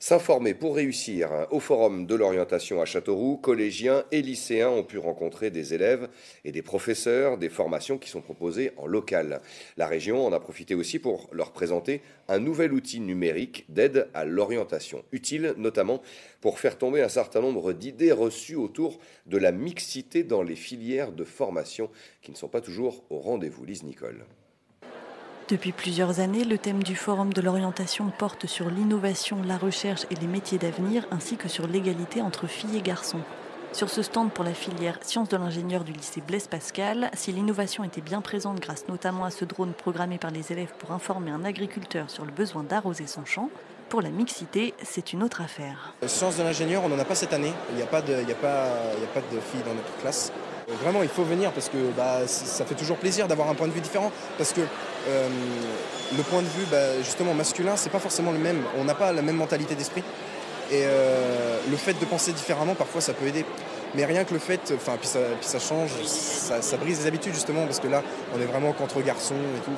S'informer pour réussir. Au Forum de l'orientation à Châteauroux, collégiens et lycéens ont pu rencontrer des élèves et des professeurs, des formations qui sont proposées en local. La région en a profité aussi pour leur présenter un nouvel outil numérique d'aide à l'orientation, utile notamment pour faire tomber un certain nombre d'idées reçues autour de la mixité dans les filières de formation qui ne sont pas toujours au rendez-vous. Lise Nicole. Depuis plusieurs années, le thème du Forum de l'orientation porte sur l'innovation, la recherche et les métiers d'avenir, ainsi que sur l'égalité entre filles et garçons. Sur ce stand pour la filière Sciences de l'ingénieur du lycée Blaise Pascal, si l'innovation était bien présente grâce notamment à ce drone programmé par les élèves pour informer un agriculteur sur le besoin d'arroser son champ, pour la mixité, c'est une autre affaire. Sciences de l'ingénieur, on n'en a pas cette année. Il n'y a pas de filles dans notre classe. Vraiment, il faut venir parce que ça fait toujours plaisir d'avoir un point de vue différent. Parce que le point de vue justement masculin, c'est pas forcément le même. On n'a pas la même mentalité d'esprit. Et le fait de penser différemment, parfois, ça peut aider. Mais rien que le fait, puis ça change, ça brise les habitudes justement, parce que là, on est vraiment qu'entre garçons et tout.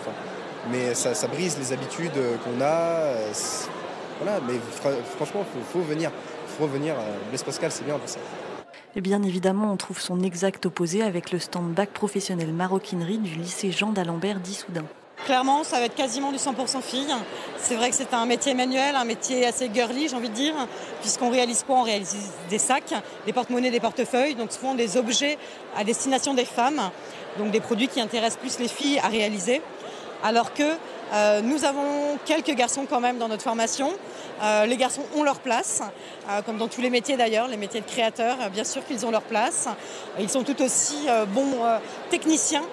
Mais ça brise les habitudes qu'on a. Voilà, mais franchement, faut venir. Faut venir. Blaise Pascal, c'est bien pour ça. Et bien évidemment, on trouve son exact opposé avec le stand bac professionnel maroquinerie du lycée Jean d'Alembert d'Issoudun. Clairement, ça va être quasiment du 100% filles. C'est vrai que c'est un métier manuel, un métier assez girly, j'ai envie de dire, puisqu'on réalise quoi? On réalise des sacs, des porte-monnaies, des portefeuilles, donc souvent des objets à destination des femmes, donc des produits qui intéressent plus les filles à réaliser, alors que nous avons quelques garçons quand même dans notre formation. Les garçons ont leur place, comme dans tous les métiers d'ailleurs, les métiers de créateurs, bien sûr qu'ils ont leur place. Ils sont tout aussi bons techniciens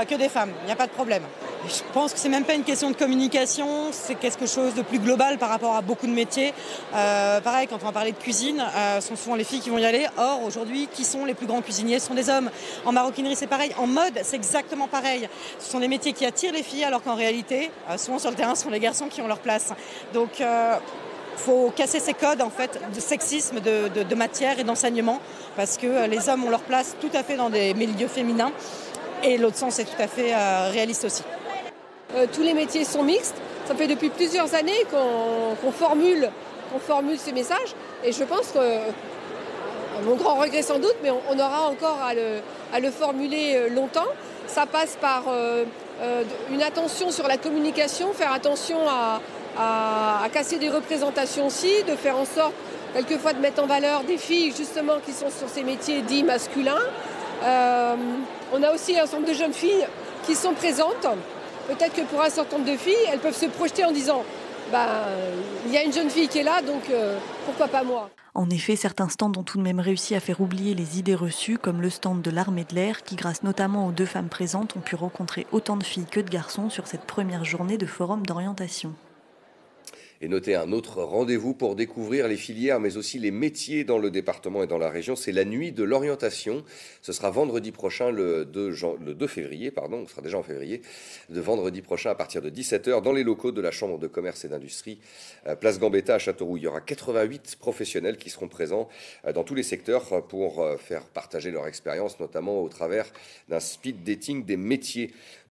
que des femmes, il n'y a pas de problème. Je pense que c'est même pas une question de communication, c'est quelque chose de plus global par rapport à beaucoup de métiers. Pareil, quand on va parler de cuisine, ce sont souvent les filles qui vont y aller. Or, aujourd'hui, qui sont les plus grands cuisiniers? Ce sont des hommes. En maroquinerie, c'est pareil. En mode, c'est exactement pareil. Ce sont des métiers qui attirent les filles, alors qu'en réalité, souvent sur le terrain, ce sont les garçons qui ont leur place. Donc, faut casser ces codes en fait de sexisme, de matière et d'enseignement, parce que les hommes ont leur place tout à fait dans des milieux féminins. Et l'autre sens est tout à fait réaliste aussi. Tous les métiers sont mixtes. Ça fait depuis plusieurs années qu'on formule ces messages. Et je pense que, à mon grand regret sans doute, mais on aura encore à le formuler longtemps. Ça passe par une attention sur la communication, faire attention à casser des représentations aussi, de faire en sorte quelquefois de mettre en valeur des filles justement qui sont sur ces métiers dits masculins. On a aussi un certain nombre de jeunes filles qui sont présentes. Peut-être que pour un certain nombre de filles, elles peuvent se projeter en disant il y a une jeune fille qui est là, donc pourquoi pas moi? En effet, certains stands ont tout de même réussi à faire oublier les idées reçues, comme le stand de l'armée de l'air, qui grâce notamment aux 2 femmes présentes ont pu rencontrer autant de filles que de garçons sur cette première journée de forum d'orientation. Et notez un autre rendez-vous pour découvrir les filières, mais aussi les métiers dans le département et dans la région. C'est la nuit de l'orientation. Ce sera vendredi prochain, le 2 février, on sera déjà en février, de vendredi prochain à partir de 17h dans les locaux de la Chambre de commerce et d'industrie, place Gambetta à Châteauroux. Il y aura 88 professionnels qui seront présents dans tous les secteurs pour faire partager leur expérience, notamment au travers d'un speed dating des métiers.